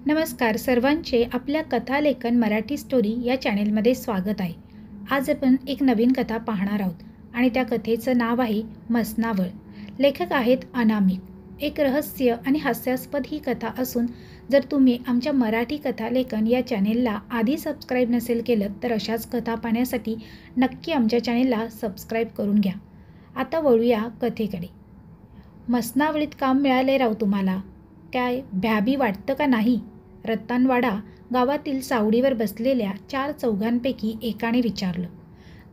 नमस्कार सर्वांचे आपल्या कथालेखन मराठी स्टोरी या चॅनेलमध्ये स्वागत आहे. आज आपण एक नवीन कथा पाहणार आहोत आणि त्या कथेचं नाव आहे मसनावळ. लेखक आहेत अनामिक. एक रहस्य आणि हास्यास्पद ही कथा असून जर तुम्ही आमच्या मराठी कथालेखन या चॅनेलला आधी सबस्क्राईब नसेल केलं तर अशाच कथा पाहण्यासाठी नक्की आमच्या चॅनेलला सबस्क्राईब करून घ्या. आता वळूया कथेकडे. मसनावळीत काम मिळाले राव तुम्हाला, काय भ्याबी वाटतं का नाही? रत्तानवाडा गावातील सावडीवर बसलेल्या 4-4 एकाने विचारलं.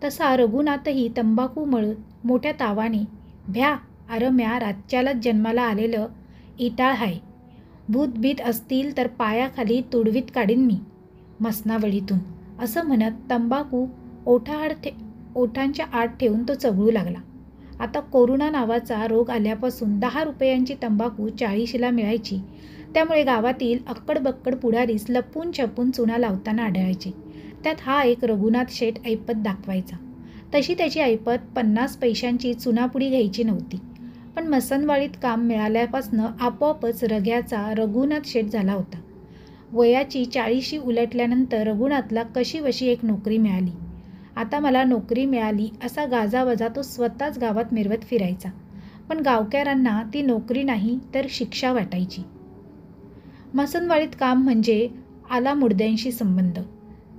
तसा रघुनाथही तंबाखू मळत मोठ्या तावाने, भ्या अरे म्या रातच्यालाच जन्माला आलेलं इटाळ हाय. भूतभीत असतील तर पायाखाली तुडवीत काढीन मी मसनावळीतून, असं म्हणत तंबाखू ओठांच्या आत ठेवून तो चगळू लागला. आता कोरोना नावाचा रोग आल्यापासून 10 रुपयांची तंबाखू 40ला मिळायची. त्यामुळे गावातील अक्कडबक्कड पुढारीस लपून छपून चुना लावताना आढळायचे. त्यात हा एक रघुनाथ शेठ ऐपत दाखवायचा. तशी त्याची ऐपत 50 पैशांची चुनापुडी घ्यायची नव्हती. पण मसनवाडीत काम मिळाल्यापासून आपोआपच रघ्याचा रघुनाथ शेठ झाला होता. वयाची 40शी उलटल्यानंतर रघुनाथला कशीबशी एक नोकरी मिळाली. आता मला नोकरी मिळाली असा गाजावाजा तो स्वतःच गावात मिरवत फिरायचा. पण गावकऱ्यांना ती नोकरी नाही तर शिक्षा वाटायची. मसनवाडीत काम म्हणजे आला मुडद्यांशी संबंध.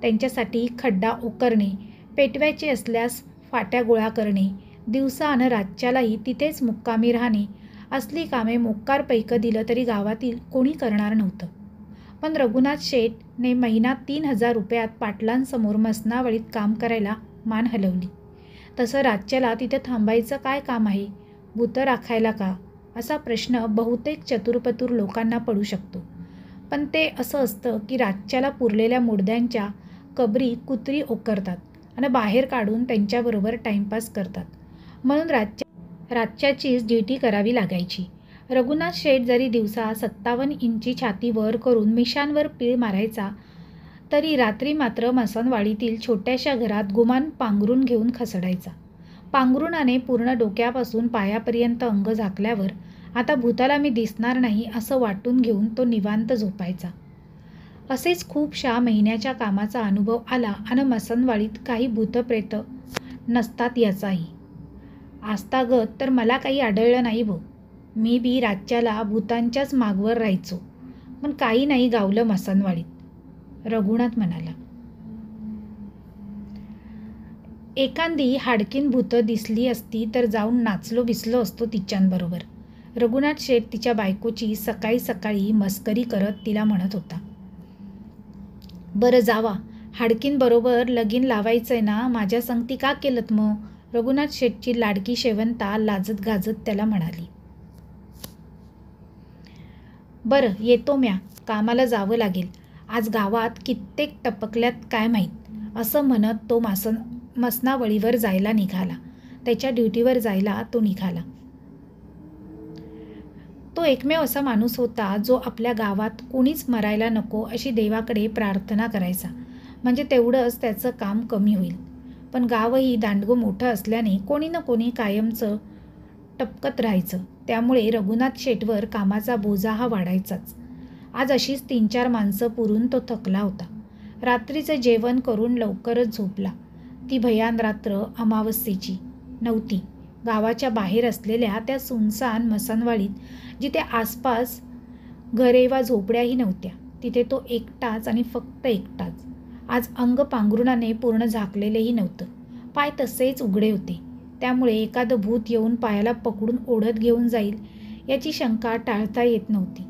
त्यांच्यासाठी खड्डा ओकरणे, पेटवायचे असल्यास फाट्या गोळा करणे, दिवसा आणि रातच्यालाही तिथेच मुक्कामी राहणे, असली कामे मोक्कार पैकं दिलं तरी गावातील कोणी करणार नव्हतं. पण रघुनाथ शेठने महिना 3000 रुपयात पाटलांसमोर मसनावळीत काम करायला मान हलवली. तसं रातच्याला तिथे थांबायचं काय काम आहे? भूतं राखायला का? असा प्रश्न बहुतेक चतुरपतूर लोकांना पडू शकतो. पण ते असं असतं की रातच्याला पुरलेल्या मुडद्यांच्या कबरी कुत्री ओकरतात आणि बाहेर काढून त्यांच्याबरोबर टाईमपास करतात. म्हणून रातच्याचीच ड्युटी करावी लागायची. रघुनाथ शेठ जरी दिवसा 57 इंची छाती वर करून मिशांवर पीळ मारायचा, तरी रात्री मात्र मसनवाडीतील छोट्याशा घरात गुमान पांघरून घेऊन खसडायचा. पांघरुणाने पूर्ण डोक्यापासून पायापर्यंत अंग झाकल्यावर आता भूताला मी दिसणार नाही असं वाटून घेऊन तो निवांत झोपायचा. असेच खूपशा महिन्याच्या कामाचा अनुभव आला आणि मसनवाडीत काही भूतप्रेत नसतात याचाही. आजतागत तर मला काही आढळलं नाही भाऊ. मी बी रातच्याला भूतांच्याच मागवर राहायचो, पण काही नाही गावलं मसनवाडीत, रघुनाथ म्हणाला. एखादी हाडकीन भूतं दिसली असती तर जाऊन नाचलो बिसलो असतो तिच्यांबरोबर. रघुनाथ शेठ तिच्या बायकोची सकाळी सकाळी मस्करी करत तिला म्हणत होता. बरं जावा, हाडकींबरोबर लगीन लावायचंय ना, माझ्या संगती का केलत मग? रघुनाथ शेठची लाडकी शेवंता लाजत गाजत त्याला म्हणाली. बरं येतो म्या, कामाला जावं लागेल. आज गावात कित्येक टपकल्यात काय माहीत, असं म्हणत तो मसनावळीवर जायला निघाला. त्याच्या ड्युटीवर जायला तो निघाला. तो एकमेव असा माणूस होता जो आपल्या गावात कोणीच मरायला नको अशी देवाकडे प्रार्थना करायचा. म्हणजे तेवढंच त्याचं काम कमी होईल. पण गावही दांडगं मोठं असल्याने कोणी ना कोणी कायमचं टपकत राहायचं. त्यामुळे रघुनाथ शेठवर कामाचा बोजा हा वाढायचाच. आज अशीच 3-4 माणसं पुरून तो थकला होता. रात्रीचं जेवण करून लवकरच झोपला. ती भयान रात्र अमावस्येची नव्हती. गावाच्या बाहेर असलेल्या त्या सुनसान मसनवाडीत जिथे आसपास घरे वा झोपड्याही नव्हत्या, तिथे तो एकटाच आणि फक्त एकटाच. आज अंग पांघरुणाने पूर्ण झाकलेलेही नव्हतं. पाय तसेच उघडे होते. त्यामुळे एखादं भूत येऊन पायाला पकडून ओढत घेऊन जाईल याची शंका टाळता येत नव्हती.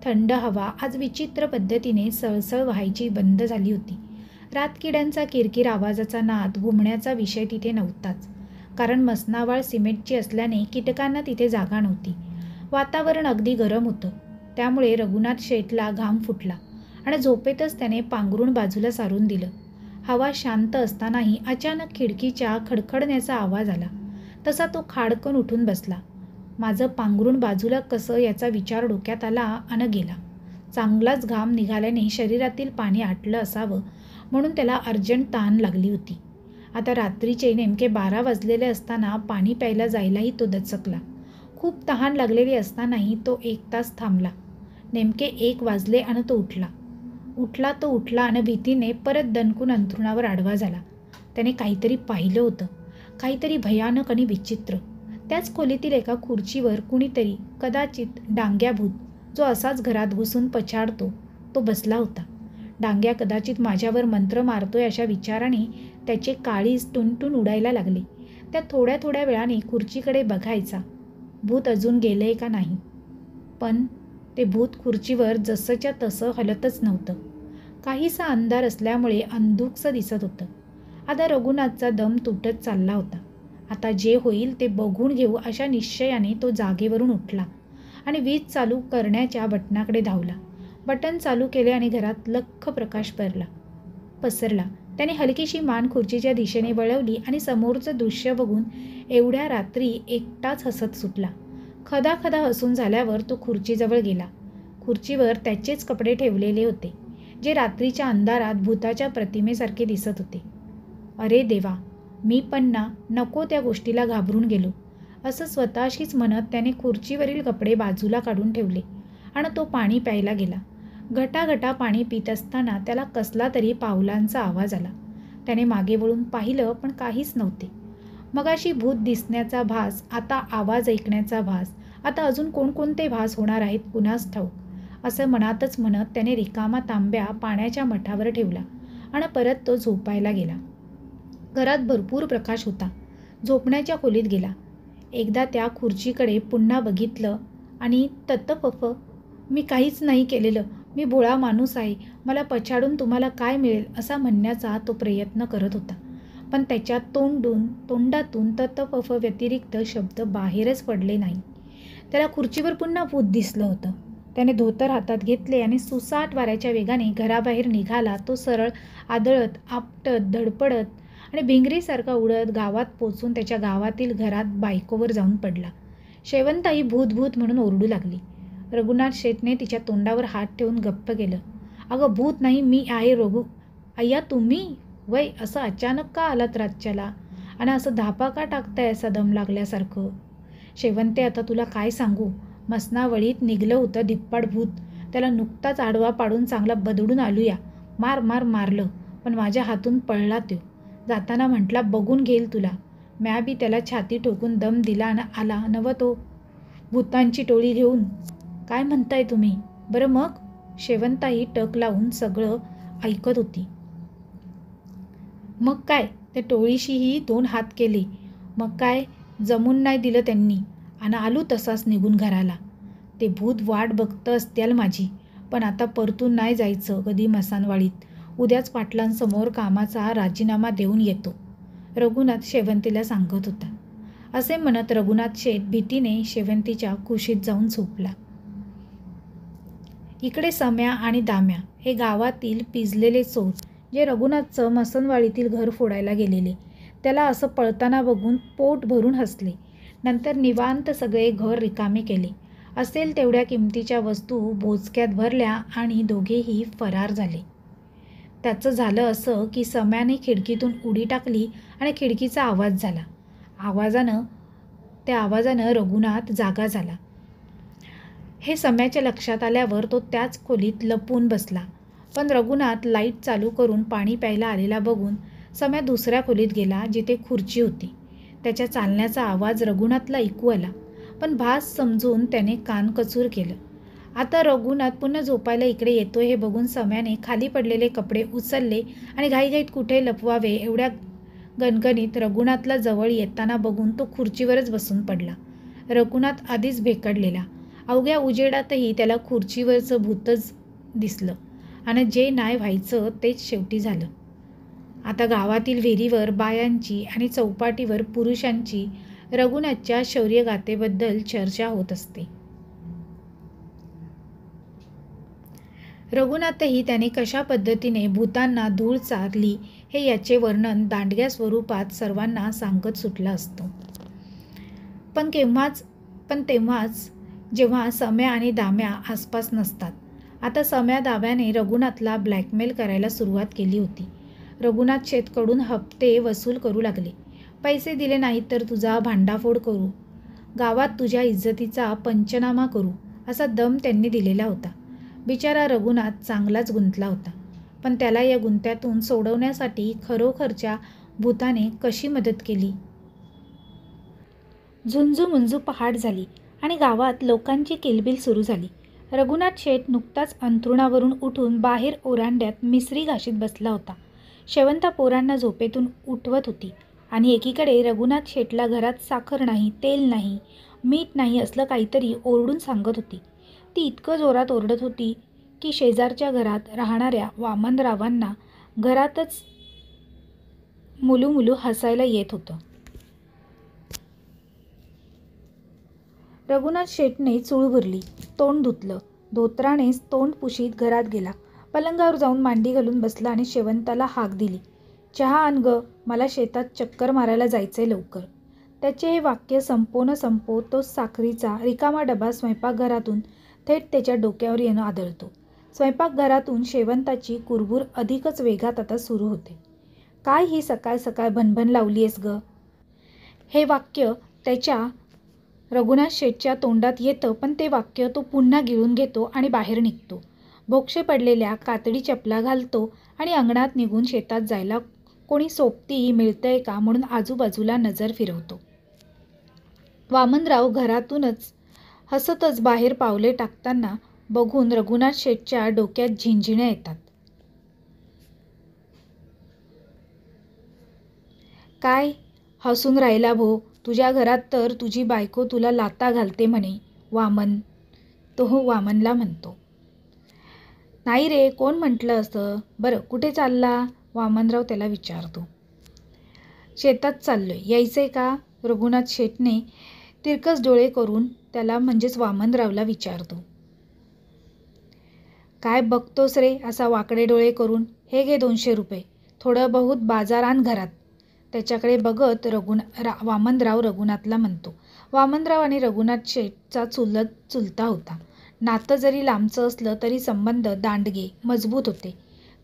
थंड हवा आज विचित्र पद्धतीने सळसळ व्हायची बंद झाली होती. रातकिड्यांचा किरकिर आवाजाचा नाद घुमण्याचा विषय तिथे नव्हताच. कारण मसनावळ सिमेंटची असल्याने कीटकांना तिथे जागा नव्हती. वातावरण अगदी गरम होतं. त्यामुळे रघुनाथ शेठला घाम फुटला आणि झोपेतच त्याने पांघरुण बाजूला सारून दिलं. हवा शांत असतानाही अचानक खिडकीच्या खडखडण्याचा आवाज आला. तसा तो खाडकन उठून बसला. माझं पांघरुण बाजूला कसं याचा विचार डोक्यात आला आणि गेला. चांगलाच घाम निघाल्याने शरीरातील पाणी आटलं असावं म्हणून त्याला अर्जंट तहान लागली होती. आता रात्रीचे नेमके 12 वाजलेले असताना पाणी प्यायला जायलाही तो दचकला. खूप तहान लागलेली असतानाही तो 1 तास थांबला. नेमके 1 वाजले आणि तो उठला आणि भीतीने परत दणकून अंथरुणावर आडवा झाला. त्याने काहीतरी पाहिलं होतं, काहीतरी भयानक आणि विचित्र. त्याच खोलीतील एका खुर्चीवर कुणीतरी, कदाचित डांग्या भूत, जो असाच घरात घुसून पछाडतो, तो बसला होता. डांग्या कदाचित माझ्यावर मंत्र मारतोय अशा विचाराने त्याचे काळीज टुनटुन उडायला लागले. त्या थोड्या थोड्या वेळाने खुर्चीकडे बघायचा, भूत अजून गेलंय का नाही. पण ते भूत खुर्चीवर जसंच्या तसं हलतच नव्हतं. काहीसा अंधार असल्यामुळे अंधुकसं दिसत होतं. आता रघुनाथचा दम तुटत चालला होता. आता जे होईल ते बघून घेऊ अशा निश्चयाने तो जागेवरून उठला आणि वीज चालू करण्याच्या बटणाकडे धावला. बटन चालू केले आणि घरात लख्ख प्रकाश पसरला. त्याने हलकीशी मान खुर्चीच्या दिशेने वळवली आणि समोरचं दृश्य बघून एवढ्या रात्री एकटाच हसत सुटला. खदाखदा हसून झाल्यावर तो खुर्चीजवळ गेला. खुर्चीवर त्याचेच कपडे ठेवलेले होते, जे रात्रीच्या अंधारात भूताच्या प्रतिमेसारखे दिसत होते. अरे देवा, मी पण नको त्या गोष्टीला घाबरून गेलो, असं स्वतःशीच म्हणत त्याने खुर्चीवरील कपडे बाजूला काढून ठेवले आणि तो पाणी प्यायला गेला. घटाघटा पाणी पित असताना त्याला कसला तरी पावलांचा आवाज आला. त्याने मागे वळून पाहिलं, पण काहीच नव्हते. मगाशी भूत दिसण्याचा भास, आता आवाज ऐकण्याचा भास, आता अजून कोणकोणते भास होणार आहेत कुणास ठाऊक, असं मनातच म्हणत त्याने रिकामा तांब्या पाण्याच्या मठावर ठेवला आणि परत तो झोपायला गेला. घरात भरपूर प्रकाश होता. झोपण्याच्या खोलीत गेला. एकदा त्या खुर्चीकडे पुन्हा बघितलं आणि तत्पफ, मी काहीच नाही केलेलं, मी भोळा माणूस आहे, मला पछाडून तुम्हाला काय मिळेल असा म्हणण्याचा तो प्रयत्न करत होता. पण त्याच्या तोंडातून तत्पफ व्यतिरिक्त शब्द बाहेरच पडले नाही. त्याला खुर्चीवर पुन्हा भूत दिसलं होतं. त्याने धोतर हातात घेतले आणि सुसाट वाऱ्याच्या वेगाने घराबाहेर निघाला. तो सरळ आदळत, आपटत, धडपडत आणि भिंगरीसारखा उडत गावात पोचून त्याच्या गावातील घरात बायकोवर जाऊन पडला. शेवंताई भूत भूत म्हणून ओरडू लागली. रघुनाथ शेठने तिच्या तोंडावर हात ठेवून गप्प केलं. अगं भूत नाही, मी आहे रघु. अय्या तुम्ही वय, असं अचानक का आलात रातच्याला आणि असं धापा का टाकताय असा दम लागल्यासारखं. शेवंते, आता तुला काय सांगू, मसनावळीत निघलं होतं धिप्पाड भूत. त्याला नुकताच आडवा पाडून चांगला बदडून आलूया. मारलं, पण माझ्या हातून पळला तो. जाताना म्हटला बघून घेईल तुला. म्या बी त्याला छाती ठोकून दम दिला आणि आला नव तो भूतांची टोळी घेऊन. काय म्हणताय तुम्ही? बरं मग? शेवंताई टक लावून सगळं ऐकत होती. मग काय, त्या टोळीशीही 2 हात केले. मग काय, जमून नाही दिलं त्यांनी आणि आलू तसाच निघून घराला. ते भूत वाट बघतं असत्याल माझी, पण आता परतून नाही जायचं कधी मसानवाडीत. उद्याच पाटलांसमोर कामाचा राजीनामा देऊन येतो, रघुनाथ शेवंतीला सांगत होता. असे म्हणत रघुनाथ शेठ भीतीने शेवंतीच्या कुशीत जाऊन झोपला. इकडे सम्या आणि दाम्या हे गावातील पिजलेले चोर, जे रघुनाथचं मसनवाडीतील घर फोडायला गेलेले, त्याला असं पळताना बघून पोट भरून हसले. नंतर निवांत सगळे घर रिकामे केले. असेल तेवढ्या किमतीच्या वस्तू बोचक्यात भरल्या आणि दोघेही फरार झाले. त्याचं झालं असं की सम्याने खिडकीतून उडी टाकली आणि खिडकीचा आवाज झाला. त्या आवाजानं रघुनाथ जागा झाला. हे सम्याच्या लक्षात आल्यावर तो त्याच खोलीत लपून बसला. पण रघुनाथ लाईट चालू करून पाणी प्यायला आलेला बघून सम्या दुसऱ्या खोलीत गेला, जिथे खुर्ची होती. त्याच्या चालण्याचा आवाज रघुनाथला ऐकू आला, पण भास समजून त्याने कानकचूर केलं. आता रघुनाथ पुन्हा झोपायला इकडे येतोय हे बघून सम्याने खाली पडलेले कपडे उचलले आणि घाईघाईत कुठे लपवावे एवढ्या गणगणित रघुनाथला जवळ येताना बघून तो खुर्चीवरच बसून पडला. रघुनाथ आधीच भेकडलेला. अवघ्या उजेडातही त्याला खुर्चीवरचं भूतच दिसलं आणि जे नाही व्हायचं तेच शेवटी झालं. आता गावातील विहिरीवर बायांची आणि चौपाटीवर पुरुषांची रघुनाथच्या शौर्यगाथेबद्दल चर्चा होत असते. रघुनाथही त्याने कशा पद्धतीने भूतांना धूळ चारली हे याचे वर्णन दांडग्या स्वरूपात सर्वांना सांगत सुटला असतो. पण तेव्हाच जेव्हा सम्या आणि दाम्या आसपास नसतात. आता सम्या दाव्याने रघुनाथला ब्लॅकमेल करायला सुरुवात केली होती. रघुनाथ शेठकडून हप्ते वसूल करू लागले. पैसे दिले नाहीत तर तुझा भांडाफोड करू, गावात तुझ्या इज्जतीचा पंचनामा करू, असा दम त्यांनी दिलेला होता. बिचारा रघुनाथ चांगलाच गुंतला होता, पण त्याला या गुंत्यातून सोडवण्यासाठी खरोखरच्या भूताने कशी मदत केली? झुंजू-मुंजू पहाट झाली आणि गावात लोकांची किलबिल सुरू झाली. रघुनाथ शेठ नुकताच अंथरुणावरून उठून बाहेर ओरांड्यात मिसरी घाशीत बसला होता. शेवंता पोरांना झोपेतून उठवत होती आणि एकीकडे रघुनाथ शेठला घरात साखर नाही, तेल नाही, मीठ नाही असलं काहीतरी ओरडून सांगत होती. ती इतकं जोरात ओरडत होती की शेजारच्या घरात राहणाऱ्या वामनरावांना घरातच मुलूमुलू हसायला येत होतं. रघुनाथ शेठने चूळ भरली, तोंड धुतलं, धोतरानेच तोंड पुशीत घरात गेला. पलंगावर जाऊन मांडी घालून बसला आणि शेवंताला हाक दिली. चहा आण ग, मला शेतात चक्कर मारायला जायचंय लवकर. त्याचे हे वाक्य संपो न संपो तो साखरीचा रिकामा डबा स्वयंपाकघरातून थेट त्याच्या डोक्यावर येणं आदळतो. स्वयंपाकघरातून शेवंताची कुरबुर अधिकच वेगात आता सुरू होते. काय ही सकाळ सकाळ भनभन लावलीयस ग? हे वाक्य त्याच्या रघुनाथ शेठच्या तोंडात येतं, पण ते वाक्य तो पुन्हा गिळून घेतो आणि बाहेर निघतो. बोक्षे पडलेल्या कातडी चपला घालतो आणि अंगणात निघून शेतात जायला कोणी सोबती मिळतंय का म्हणून आजूबाजूला नजर फिरवतो. वामनराव घरातूनच हसतच बाहेर पावले टाकताना बघून रघुनाथ शेठच्या डोक्यात झिंझिण्या येतात. काय हसून राहिला भो? तुझ्या घरात तर तुझी बायको तुला लाथा घालते म्हणे वामन. तो वामनला म्हणतो. नाही रे, कोण म्हटलं असं? बरं कुठे चालला? वामनराव त्याला विचारतो. शेतात चाललोय, यायचंय का? रघुनाथ शेठने तिरकस डोळे करून त्याला म्हणजेच वामनरावला विचारतो. काय बघतोस रे असा वाकडे डोळे करून? हे घे 200 रुपये, थोडं बहुत बाजार आण घरात. त्याच्याकडे बघत वामनराव रघुनाथला म्हणतो. वामनराव आणि रघुनाथ शेठचा चुलता होता. नातं जरी लांबचं असलं तरी संबंध दांडगे मजबूत होते.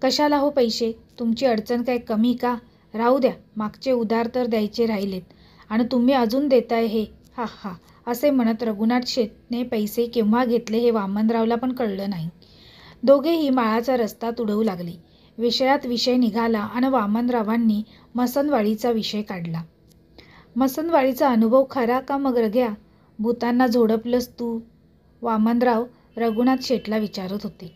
कशाला हो पैसे? तुमची अडचण काय कमी का? राहू द्या, मागचे उधार तर द्यायचे राहिलेत आणि तुम्ही अजून देताय हे, हा हा. असे म्हणत रघुनाथ शेठने पैसे केव्हा घेतले हे वामनरावला पण कळलं नाही. दोघेही माळाचा रस्ता तुडवू लागले. विषयात विषय निघाला आणि वामनरावांनी मसनवाडीचा विषय काढला. मसनवाडीचा अनुभव खरा का मग रघ्या? भूतांना झोडपलंस तू? वामनराव रघुनाथ शेठला विचारत होते.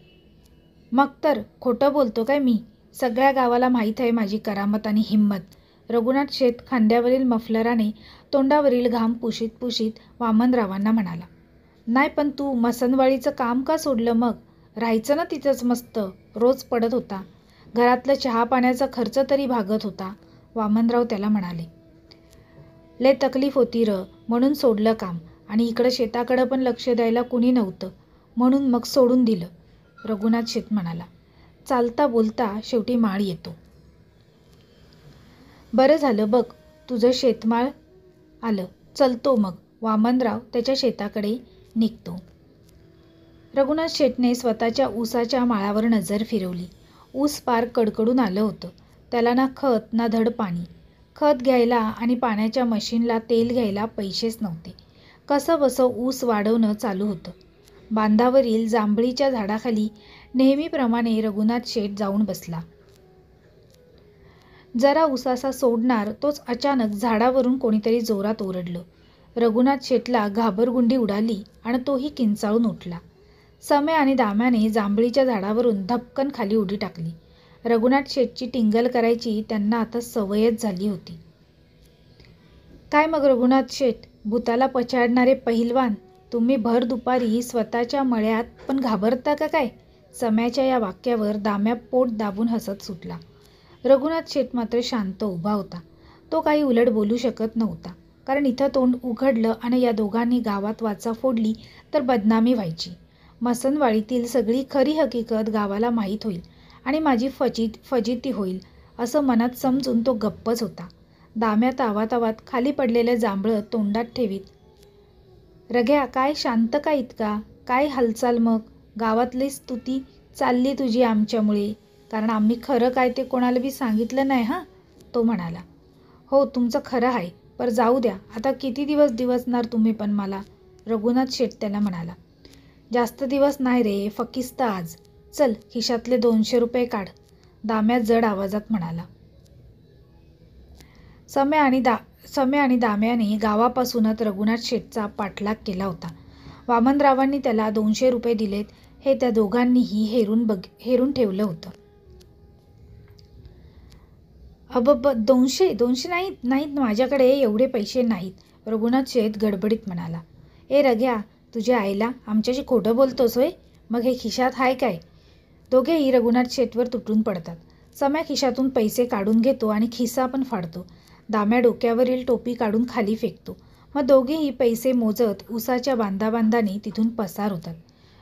मग तर खोटं बोलतो काय मी? सगळ्या गावाला माहीत आहे माझी करामत आणि हिंमत. रघुनाथ शेठ खांद्यावरील मफलराने तोंडावरील घाम पुशीत पुशीत वामनरावांना म्हणाला. नाही पण तू मसनवाडीचं काम का सोडलं मग? राहायचं ना तिथंच मस्त, रोज पडत होता. घरातलं चहा पाण्याचा खर्च तरी भागत होता. वामनराव त्याला म्हणाले. लय तकलीफ होती र, म्हणून सोडलं काम. आणि इकडं शेताकडं पण लक्ष द्यायला कुणी नव्हतं, म्हणून मग सोडून दिलं. रघुनाथ शेठ म्हणाला. चालता बोलता शेवटी माळ येतो. बरं झालं बघ तुझं शेतमाळ आलं, चलतो मग. वामनराव त्याच्या शेताकडे निघतो. रघुनाथ शेठने स्वतःच्या ऊसाच्या माळावर नजर फिरवली. ऊस पार कडकडून आलं होतं. त्याला ना खत ना धड पाणी. खत घ्यायला आणि पाण्याच्या मशीनला तेल घ्यायला पैसेच नव्हते. कसं बसं ऊस वाढवणं चालू होतं. बांधावरील जांभळीच्या झाडाखाली नेहमीप्रमाणे रघुनाथ शेठ जाऊन बसला. जरा ऊसासा सोडणार तोच अचानक झाडावरून कोणीतरी जोरात ओरडलं. रघुनाथ शेठला घाबरगुंडी उडाली आणि तोही किंचाळून उठला. सम्या आणि दाम्याने जांभळीच्या झाडावरून धपकन खाली उडी टाकली. रघुनाथ शेठची टिंगल करायची त्यांना आता सवयच झाली होती. काय मग रघुनाथ शेठ, भूताला पछाडणारे पहिलवान, तुम्ही भर दुपारी स्वतःच्या मळ्यात पण घाबरता का काय? सम्याच्या या वाक्यावर दाम्या पोट दाबून हसत सुटला. रघुनाथ शेठ मात्र शांत उभा होता. तो काही उलट बोलू शकत नव्हता, कारण इथं तोंड उघडलं आणि या दोघांनी गावात वाचा फोडली तर बदनामी व्हायची. मसनवाडीतील सगळी खरी हकीकत गावाला माहीत होईल आणि माझी फजिती होईल असं मनात समजून तो गप्पच होता. दाम्या तावातावात खाली पडलेलं जांभळं तोंडात ठेवीत. रघ्या, काय शांत का इतका? काय हालचाल मग? गावातली स्तुती चालली तुझी आमच्यामुळे, कारण आम्ही खरं काय ते कोणाला बी सांगितलं नाही हां, तो म्हणाला. हो तुमचं खरं आहे, पर जाऊ द्या आता, किती दिवस दिवसणार तुम्ही पण मला? रघुनाथ शेठ त्याला म्हणाला. जास्त दिवस नाही रे, फकिस्त आज. चल खिशातले 200 रुपये काढ, दाम्या जड आवाजात म्हणाला. सम्या आणि दाम्याने गावापासूनच रघुनाथ शेठचा पाठलाग केला होता. वामनरावांनी त्याला 200 रुपये दिलेत हे त्या दोघांनीही हेरून ठेवलं होतं. अबब 200 नाहीत माझ्याकडे एवढे पैसे नाहीत, रघुनाथ शेठ गडबडीत म्हणाला. ए रघ्या, तुझ्या आईला आमच्याशी खोटं बोलतोस होय? मग हे खिशात हाय काय? दोघेही रघुनाथ शेठवर तुटून पडतात. सम्या खिशातून पैसे काढून घेतो आणि खिसा पण फाडतो. दाम्या डोक्यावरील टोपी काढून खाली फेकतो. मग दोघेही पैसे मोजत उसाच्या बांधाबांधाने तिथून पसार होतात.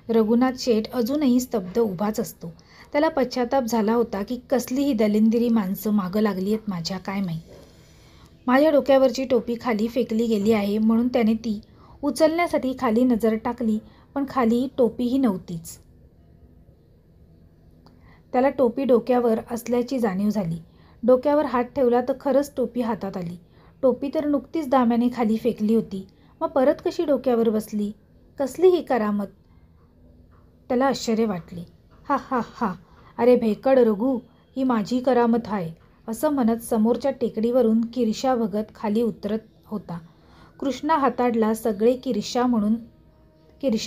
रघुनाथ शेठ अजूनही स्तब्ध उभाच असतो. त्याला पश्चाताप झाला होता की कसली ही दलिंदिरी माणसं मागं लागली आहेत माझ्या, काय माहीत. माझ्या डोक्यावरची टोपी खाली फेकली गेली आहे म्हणून त्याने ती उचलण्यासाठी खाली नजर टाकली, पण खाली टोपीही नव्हतीच. त्याला टोपी डोक्यावर असल्याची जाणीव झाली. डोक्यावर हात ठेवला तर खरंच टोपी हातात आली. टोपी तर नुकतीच दाम्याने खाली फेकली होती, मग परत कशी डोक्यावर बसली? कसली ही करामत? त्याला आश्चर्य वाटले. हा हा हा, अरे भेकड रघु, ही माझी करामत आहे, असं म्हणत समोरच्या टेकडीवरून किरशा भगत खाली उतरत होता. कृष्णा हाताडला सगळे किरशा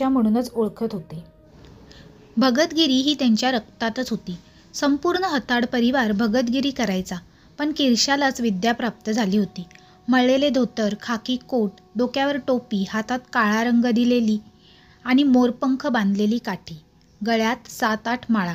म्हणूनच ओळखत होते. भगतगिरी ही त्यांच्या रक्तातच होती. संपूर्ण हताड परिवार भगतगिरी करायचा, पण किरशालाच विद्या प्राप्त झाली होती. मळलेले धोतर, खाकी कोट, डोक्यावर टोपी, हातात काळा रंग दिलेली आणि मोरपंख बांधलेली काठी, गळ्यात 7-8 माळा,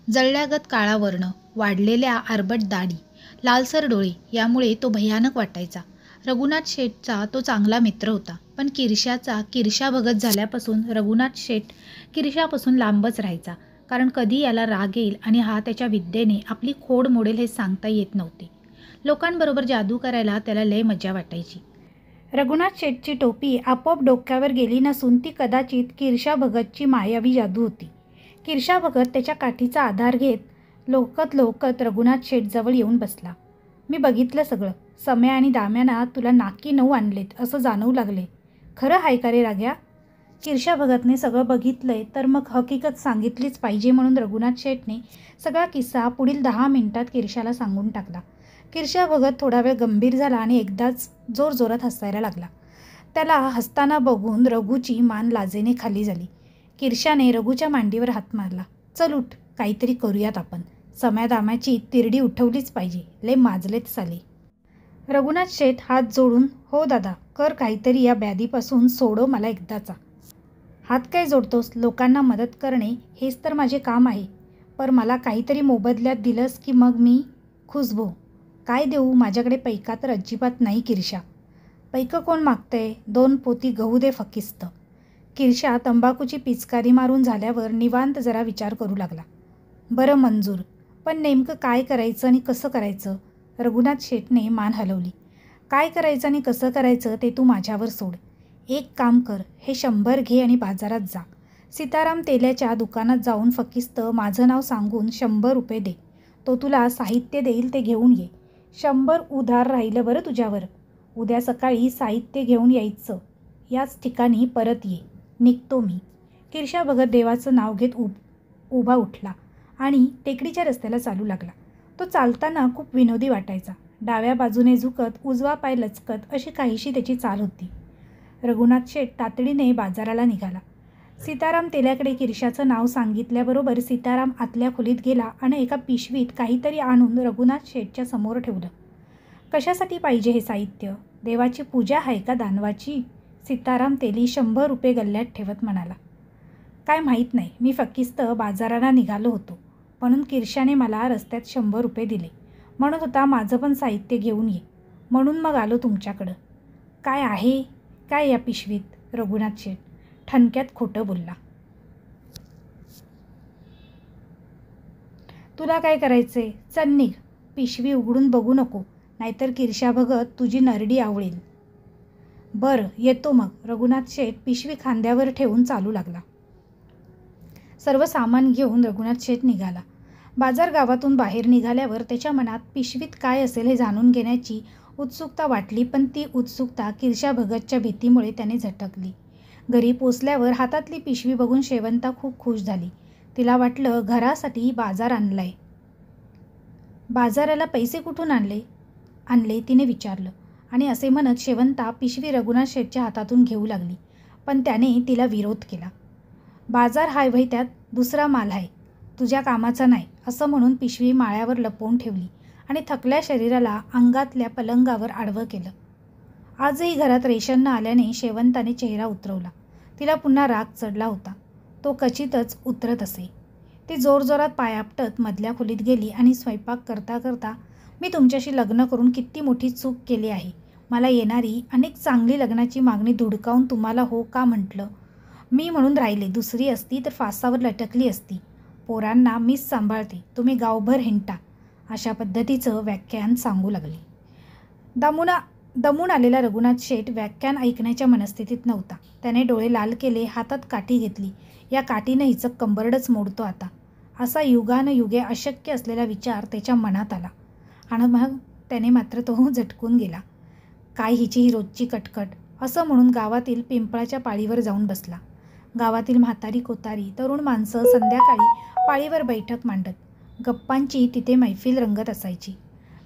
जळल्यागत काळा वर्ण, वाढलेल्या आरबट दाढी, लालसर डोळे, यामुळे तो भयानक वाटायचा. रघुनाथ शेठचा तो चांगला मित्र होता, पण किरशा भगत झाल्यापासून रघुनाथ शेठ किरशापासून लांबच राहायचा. कारण कधी याला राग येईल आणि हा त्याच्या विद्येने आपली खोड मोडेल हे सांगता येत नव्हते. लोकांबरोबर जादू करायला त्याला लय मजा वाटायची. रघुनाथ शेठची टोपी आपोआप डोक्यावर गेली नसून ती कदाचित किरशा भगतची मायावी जादू होती. किरशा भगत त्याच्या काठीचा आधार घेत लोकत रघुनाथ शेठजवळ येऊन बसला. मी बघितलं सगळं. सम्या आणि दाम्याना तुला नाकी 9 आणलेत असं जाणवू लागले. खरं हाय का रे राग्या? किरशा भगतने सगळं बघितलंय तर मग हकीकत सांगितलीच पाहिजे म्हणून रघुनाथ शेठने सगळा किस्सा पुढील 10 मिनिटात किरशाला सांगून टाकला. किरशा भगत थोडा वेळ गंभीर झाला आणि एकदाच जोरजोरात हसायला लागला. त्याला हसताना बघून रघुची मान लाजेने खाली झाली. किरशाने रघुच्या मांडीवर हात मारला. चल उठ, काहीतरी करूयात आपण. सम्या दाम्याची तिरडी उठवलीच पाहिजे, लय माजलेत साले. रघुनाथ शेठ हात जोडून, हो दादा, कर काहीतरी, या ब्याधीपासून सोडव मला एकदाचा. हात काय जोडतोस? लोकांना मदत करणे हेच तर माझे काम आहे. पर मला काहीतरी मोबदल्यात दिलंस की मग मी खुश. काय देऊ? माझ्याकडे पैका तर अजिबात नाही किरशा. पैकं कोण मागतंय? 2 पोती गहू दे फकिस्त. किरशा तंबाखूची पिचकारी मारून झाल्यावर निवांत जरा विचार करू लागला. बरं मंजूर, पण नेमकं काय करायचं आणि कसं करायचं? रघुनाथ शेठने मान हलवली. काय करायचं आणि कसं करायचं ते तू माझ्यावर सोड. एक काम कर, हे 100 घे आणि बाजारात जा. सीताराम तेल्याच्या दुकानात जाऊन फकिस्त माझं नाव सांगून 100 रुपये दे. तो तुला साहित्य देईल ते घेऊन ये. 100 उधार राहिलं बरं तुझ्यावर. उद्या सकाळी साहित्य घेऊन यायचं. याच ठिकाणी परत ये. निघतो मी. किरशा भगत देवाचं नाव घेत उभा उठला आणि टेकडीच्या रस्त्याला चालू लागला. तो चालताना खूप विनोदी वाटायचा. डाव्या बाजूने झुकत, उजवा पाय लचकत अशी काहीशी त्याची चाल होती. रघुनाथ शेठ तातडीने बाजाराला निघाला. सीताराम तेल्याकडे किरशाचं नाव सांगितल्याबरोबर सीताराम आतल्या खोलीत गेला आणि एका पिशवीत काहीतरी आणून रघुनाथ शेठच्या समोर ठेवलं. कशासाठी पाहिजे हे साहित्य? देवाची पूजा आहे का दानवाची? सीताराम तेली 100 रुपये गल्ल्यात ठेवत म्हणाला. काय माहीत नाही, मी फकिस्त बाजाराला निघालो होतो म्हणून किरशाने मला रस्त्यात 100 रुपये दिले. म्हणत होता माझं पण साहित्य घेऊन ये, म्हणून मग आलो तुमच्याकडं. काय आहे काय या पिशवीत? रघुनाथ शेठ ठणक्यात खोटं बोलला. तुला काय करायचंय? चल निघ. पिशवी उघडून बघू नको, नाहीतर किरशा भगत तुझी नरडी आवळेल. बरं येतो मग. रघुनाथ शेठ पिशवी खांद्यावर ठेवून चालू लागला. सर्व सामान घेऊन रघुनाथ शेठ निघाला. बाजार गावातून बाहेर निघाल्यावर त्याच्या मनात पिशवीत काय असेल हे जाणून घेण्याची उत्सुकता वाटली, पण ती उत्सुकता किरशा भगतच्या भीतीमुळे त्याने झटकली. घरी पोचल्यावर हातातली पिशवी बघून शेवंता खूप खुश झाली. तिला वाटलं घरासाठी बाजार आणलाय. बाजाराला पैसे कुठून आणले तिने विचारलं आणि असे म्हणत शेवंता पिशवी रघुनाथ शेठच्या हातातून घेऊ लागली. पण त्याने तिला विरोध केला. बाजार हाय वय त्यात दुसरा माल आहे, तुझ्या कामाचा नाही असं म्हणून पिशवी माळ्यावर लपवून ठेवली आणि थकल्या शरीराला अंगातल्या पलंगावर आडवं केलं. आजही घरात रेशन न आल्याने शेवंताने चेहरा उतरवला. तिला पुन्हा राग चढला होता. तो क्वचितच उतरत असे. ती जोरजोरात पाय आपटत मधल्या खोलीत गेली आणि स्वयंपाक करता करता, मी तुमच्याशी लग्न करून किती मोठी चूक केली आहे. मला येणारी अनेक चांगली लग्नाची मागणी धुडकावून तुम्हाला हो का म्हटलं. मी म्हणून राहिले, दुसरी असती तर फासावर लटकली असती. पोरांना मीच सांभाळते, तुम्ही गावभर हिंडता. अशा पद्धतीचं व्याख्यान सांगू लागली. दमून आलेला रघुनाथ शेठ व्याख्यान ऐकण्याच्या मनस्थितीत नव्हता. त्याने डोळे लाल केले, हातात काठी घेतली. या काठीनं हिचं कंबरडच मोडतो आता, असा युगानयुगे अशक्य असलेला विचार त्याच्या मनात आला. आणि मग त्याने मात्र तो झटकून गेला. काय हिची ही रोजची कटकट, असं म्हणून गावातील पिंपळाच्या पाळीवर जाऊन बसला. गावातील म्हातारी कोतारी तरुण माणसं संध्याकाळी पाळीवर बैठक मांडत. गप्पांची तिथे मैफिल रंगत असायची.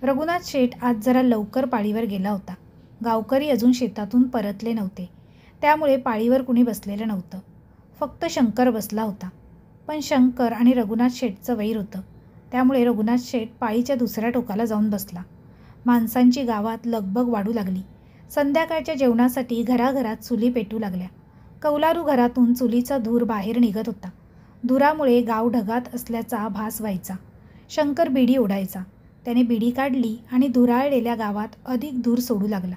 रघुनाथ शेठ आज जरा लवकर पाळीवर गेला होता. गावकरी अजून शेतातून परतले नव्हते, त्यामुळे पाळीवर कुणी बसलेलं नव्हतं. फक्त शंकर बसला होता. पण शंकर आणि रघुनाथ शेठचं वैर होतं, त्यामुळे रघुनाथ शेठ पाळीच्या दुसऱ्या टोकाला जाऊन बसला. माणसांची गावात लगबग वाढू लागली. संध्याकाळच्या जेवणासाठी घराघरात चुली पेटू लागल्या. कौलारू घरातून चुलीचा धूर बाहेर निघत होता. धुरामुळे गाव ढगात असल्याचा भास व्हायचा. शंकर बिडी ओढायचा. त्याने बिडी काढली आणि धुराळलेल्या गावात अधिक धूर सोडू लागला.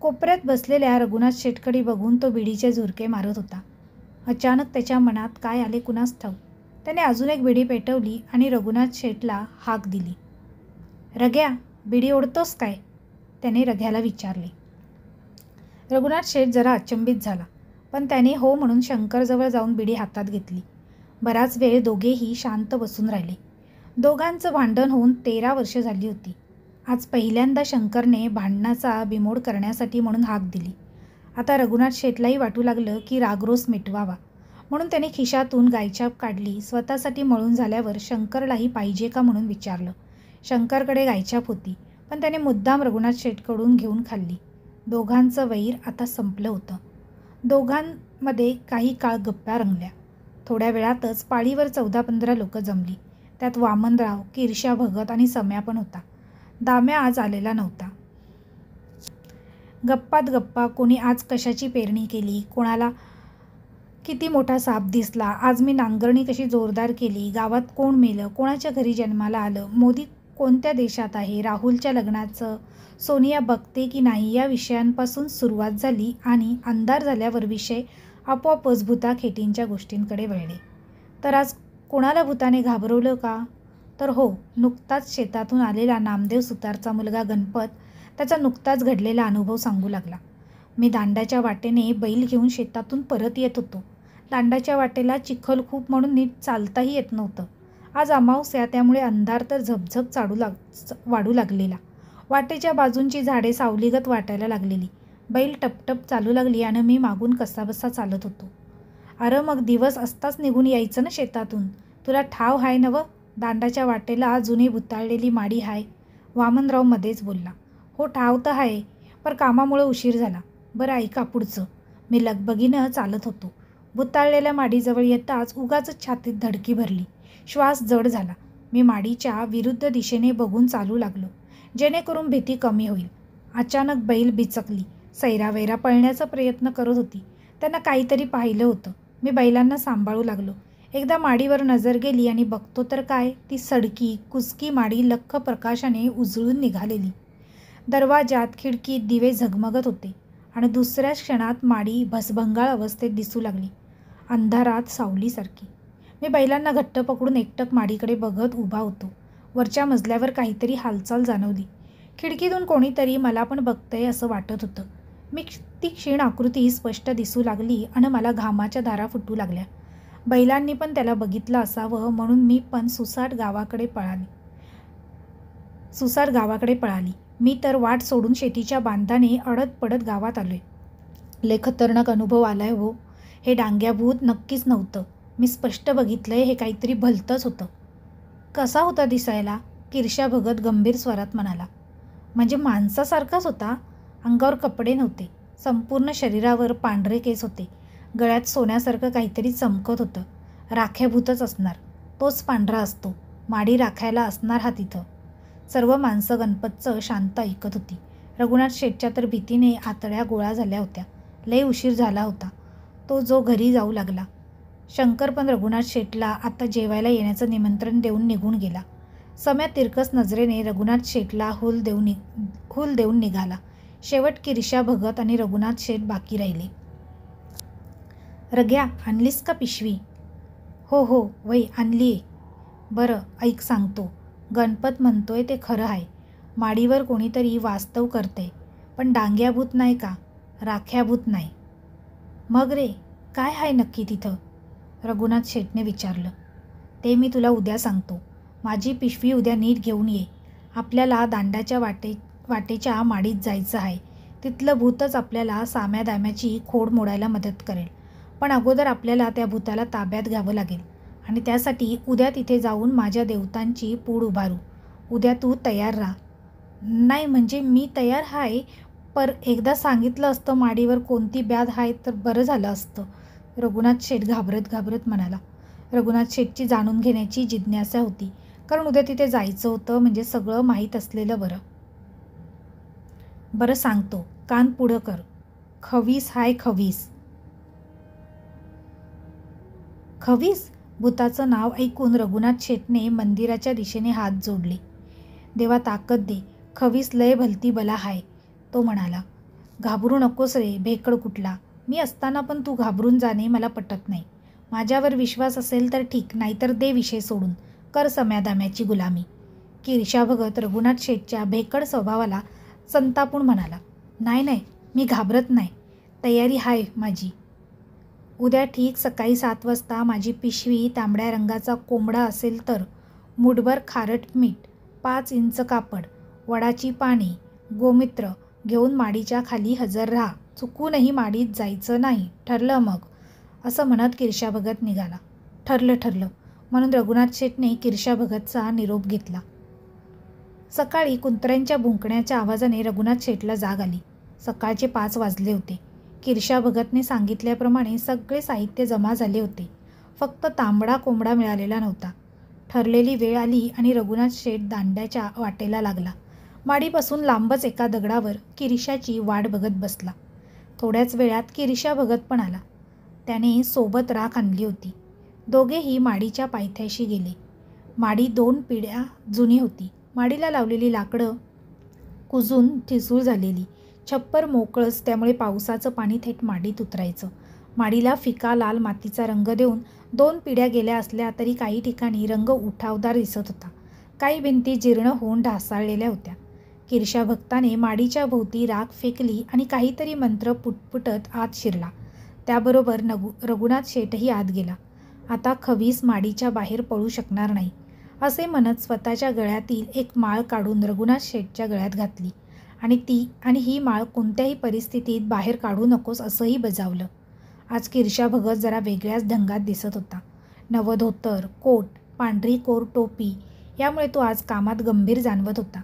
कोपऱ्यात बसलेल्या रघुनाथ शेठकडे बघून तो बिडीचे झुरके मारत होता. अचानक त्याच्या मनात काय आले कुणास ठाऊक. त्याने अजून एक बिडी पेटवली आणि रघुनाथ शेठला हाक दिली. रघ्या, बिडी ओढतोस काय, त्याने रघ्याला विचारले. रघुनाथ शेठ जरा अचंबित झाला, पण त्याने हो म्हणून शंकरजवळ जाऊन बिडी हातात घेतली. बराच वेळ दोघेही शांत बसून राहिले. दोघांचं भांडण होऊन 13 वर्ष झाली होती. आज पहिल्यांदा शंकरने भांडणाचा बिमोड करण्यासाठी म्हणून हाक दिली. आता रघुनाथ शेठलाही वाटू लागलं की रागरोस मिटवावा, म्हणून त्याने खिशातून गायछाप काढली. स्वतःसाठी मळून झाल्यावर शंकरलाही पाहिजे का म्हणून विचारलं. शंकरकडे गायछाप होती, पण त्याने मुद्दाम रघुनाथ शेठकडून घेऊन खाल्ली. दोघांचं वैर आता संपलं होतं. दोघांमध्ये काही काळ गप्पा रंगल्या. थोड्या वेळातच पाळीवर 14-15 लोक जमली. त्यात वामनराव, किरशा भगत आणि सम्या पण होता. दाम्या आज आलेला नव्हता. गप्पात गप्पा कोणी आज कशाची पेरणी केली, कोणाला किती मोठा साप दिसला, आज मी नांगरणी कशी जोरदार केली, गावात कोण मेलं, कोणाच्या घरी जन्माला आलं, मोदी कोणत्या देशात आहे, राहुलच्या लग्नाचं सोनिया बघते की नाही, या विषयांपासून सुरुवात झाली आणि अंधार झाल्यावर विषय आपोआपच भूताखेटींच्या गोष्टींकडे वळले. तर आज कोणाला भूताने घाबरवलं का? तर हो, नुकताच शेतातून आलेला नामदेव सुतारचा मुलगा गणपत त्याचा नुकताच घडलेला अनुभव सांगू लागला. मी दांडाच्या वाटेने बैल घेऊन शेतातून परत येत होतो. दांडाच्या वाटेला चिखल खूप म्हणून नीट चालताही येत नव्हतं. आज अमावस्या, त्यामुळे अंधार तर झपझप वाढू लागलेला. वाटेच्या बाजूंची झाडे सावलीगत वाटायला लागलेली. बैल टपटप चालू लागली आणि मी मागून कसाबसा चालत होतो. अरे मग दिवस असताच निघून यायचं ना शेतातून. तुला ठाव हाय नवं, दांडाच्या वाटेला जुनी भुताळलेली माडी हाय, वामनराव मध्येच बोलला. हो ठाव तर आहे, पर कामामुळे उशीर झाला. बरं ऐका पुढचं. मी लगबगीनं चालत होतो. भुताळलेल्या माडीजवळ येताच उगाच छातीत धडकी भरली. श्वास जड झाला. मी माडीच्या विरुद्ध दिशेने बघून चालू लागलो, जेणेकरून भीती कमी होईल. अचानक बैल बिचकली. सैरावैरा पळण्याचा प्रयत्न करत होती. त्यांना काहीतरी पाहिलं होतं. मी बैलांना सांभाळू लागलो. एकदा माडीवर नजर गेली आणि बघतो तर काय, ती सडकी कुसकी माडी लख्ख प्रकाशाने उजळून निघालेली. दरवाजात खिडकीत दिवे झगमगत होते आणि दुसऱ्या क्षणात माडी भसभंगाळ अवस्थेत दिसू लागली, अंधारात सावलीसारखी. मी बैलांना घट्ट पकडून एकटक माडीकडे बघत उभा होतो. वरच्या मजल्यावर काहीतरी हालचाल जाणवली. खिडकीतून कोणीतरी मला पण बघतंय असं वाटत होतं. ती क्षीण आकृती स्पष्ट दिसू लागली आणि मला घामाच्या धारा फुटू लागल्या. बैलांनी पण त्याला बघितलं असावं, म्हणून मी पण सुसाट गावाकडे पळाली. मी तर वाट सोडून शेतीच्या बांधाने अडत पडत गावात आलोय. लय खतरनाक अनुभव आलाय हो. हे डांग्याभूत नक्कीच नव्हतं. मी स्पष्ट बघितलंय, हे काहीतरी भलतंच होतं. कसा होता दिसायला? किरशा भगत गंभीर स्वरात म्हणाला. म्हणजे माणसासारखाच होता. अंगावर कपडे नव्हते. संपूर्ण शरीरावर पांढरे केस होते. गळ्यात सोन्यासारखं काहीतरी चमकत होतं. राख्याभूतच असणार. तोच पांढरा असतो. माडी राखायला असणार हा तिथं. सर्व माणसं गणपतचं शांत ऐकत होती. रघुनाथ शेठच्या तर भीतीने आतड्या गोळा झाल्या होत्या. लय उशीर झाला होता. तो जो घरी जाऊ लागला. शंकर पण रघुनाथ शेठला आता जेवायला येण्याचं निमंत्रण देऊन निघून गेला. सम्या तिरकस नजरेने रघुनाथ शेठला हूल देऊन निघाला. शेवट किरशा भगत आणि रघुनाथ शेठ बाकी राहिले. रग्या, आणलीस का पिशवी? हो वय आणलीये. बरं ऐक, सांगतो. गणपत म्हणतोय ते खरं आहे. माडीवर कोणीतरी वास्तव करतंय. पण डांग्याभूत नाही का, राख्याभूत नाही. मग रे, काय आहे नक्की तिथं? रघुनाथ शेठने विचारलं. ते मी तुला उद्या सांगतो. माझी पिशवी उद्या नीट घेऊन ये. आपल्याला दांडाच्या वाटेच्या माडीत जायचं आहे. तिथलं भूतच आपल्याला साम्यादाम्याची खोड मोडायला मदत करेल. पण अगोदर आपल्याला त्या भूताला ताब्यात घ्यावं लागेल. आणि त्यासाठी उद्या तिथे जाऊन माझ्या देवतांची पूड उभारू. उद्या तू तयार राहा. नाही म्हणजे मी तयार आहे, पर एकदा सांगितलं असतं माडीवर कोणती व्याध आहे तर बरं झालं असतं. रघुनाथ शेठ घाबरत म्हणाला. रघुनाथ शेठची जाणून घेण्याची जिज्ञासा होती. कारण उद्या तिथे जायचं होतं, म्हणजे सगळं माहीत असलेलं बरं. बरं सांगतो, कान पुढं कर. खवीस हाय खवीस. खवीस? भूताचं नाव ऐकून रघुनाथ शेठने मंदिराच्या दिशेने हात जोडले. देवा ताकद दे, खवीस लय भलती बला हाय, तो म्हणाला. घाबरू नकोस रे भेकड कुठला. मी असताना पण तू घाबरून जाणे मला पटत नाही. माझ्यावर विश्वास असेल तर ठीक, नाहीतर दे विषय सोडून. कर सम्यादाम्याची गुलामी. किरशा भगत रघुनाथ शेठच्या भेकड स्वभावाला संतापून म्हणाला. नाही, मी घाबरत नाही. तयारी हाय माझी. उद्या ठीक सकाळी 7 वाजता माझी पिशवी तांबड्या रंगाचा कोंबडा असेल तर, मूठभर खारट मीठ, 5 इंच कापड, वडाची पाने, गोमित्र घेऊन माडीच्या खाली हजर राहा. चुकूनही माडीत जायचं नाही. ठरलं मग? असं म्हणत किरशा भगत निघाला. ठरलं म्हणून रघुनाथ शेठने किरशा भगतचा निरोप घेतला. सकाळी कुंत्र्यांच्या भुंकण्याच्या आवाजाने रघुनाथ शेठला जाग आली. सकाळचे 5 वाजले होते. किरशा भगतने सांगितल्याप्रमाणे सगळे साहित्य जमा झाले होते. फक्त तांबडा कोंबडा मिळालेला नव्हता. ठरलेली वेळ आली आणि रघुनाथ शेठ दांड्याच्या वाटेला लागला. माडीपासून लांबच एका दगडावर किरशाची वाट बघत बसला. थोड्याच वेळात किरशा भगत पण आला. त्याने सोबत राख आणली होती. दोघेही माडीच्या पायथ्याशी गेले. माडी 2 पिढ्या जुनी होती. माडीला लावलेली लाकडं कुजून ठिसूळ झालेली. छप्पर मोकळंच, त्यामुळे पावसाचं पाणी थेट माडीत उतरायचं. माडीला फिका लाल मातीचा रंग देऊन 2 पिढ्या गेल्या असल्या तरी काही ठिकाणी रंग उठावदार दिसत होता. काही भिंती जीर्ण होऊन ढासाळलेल्या होत्या. किरशा भक्ताने माडीच्या भोवती राख फेकली आणि काहीतरी मंत्र पुटपुटत आत शिरला. त्याबरोबर रघुनाथ शेठही आत गेला. आता खवीस माडीच्या बाहेर पळू शकणार नाही, असे म्हणत स्वतःच्या गळ्यातील एक माळ काढून रघुनाथ शेठच्या गळ्यात घातली आणि ही माळ कोणत्याही परिस्थितीत बाहेर काढू नकोस असंही बजावलं. आज किरशा भगत जरा वेगळ्याच ढंगात दिसत होता. नवं धोतर, कोट, पांढरी कोर टोपी, यामुळे तो आज कामात गंभीर जाणवत होता.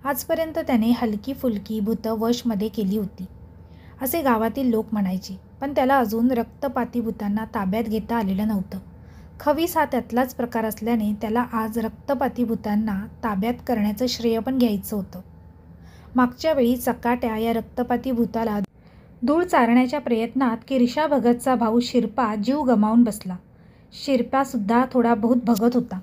आजपर्यंत त्याने हलकी फुलकी भूतं वशमध्ये केली होती असे गावातील लोक म्हणायचे, पण त्याला अजून रक्तपाती भूतांना ताब्यात घेता आलेलं नव्हतं. खवीस हा त्यातलाच प्रकार असल्याने त्याला आज रक्तपाती भूतांना ताब्यात करण्याचं श्रेय पण घ्यायचं होतं. मागच्या वेळी चकाट्या या रक्तपाती भूताला धूळ चारण्याच्या प्रयत्नात किरशा भगतचा भाऊ शिरपा जीव गमावून बसला. शिरपासुद्धा थोडा बहुत भगत होता.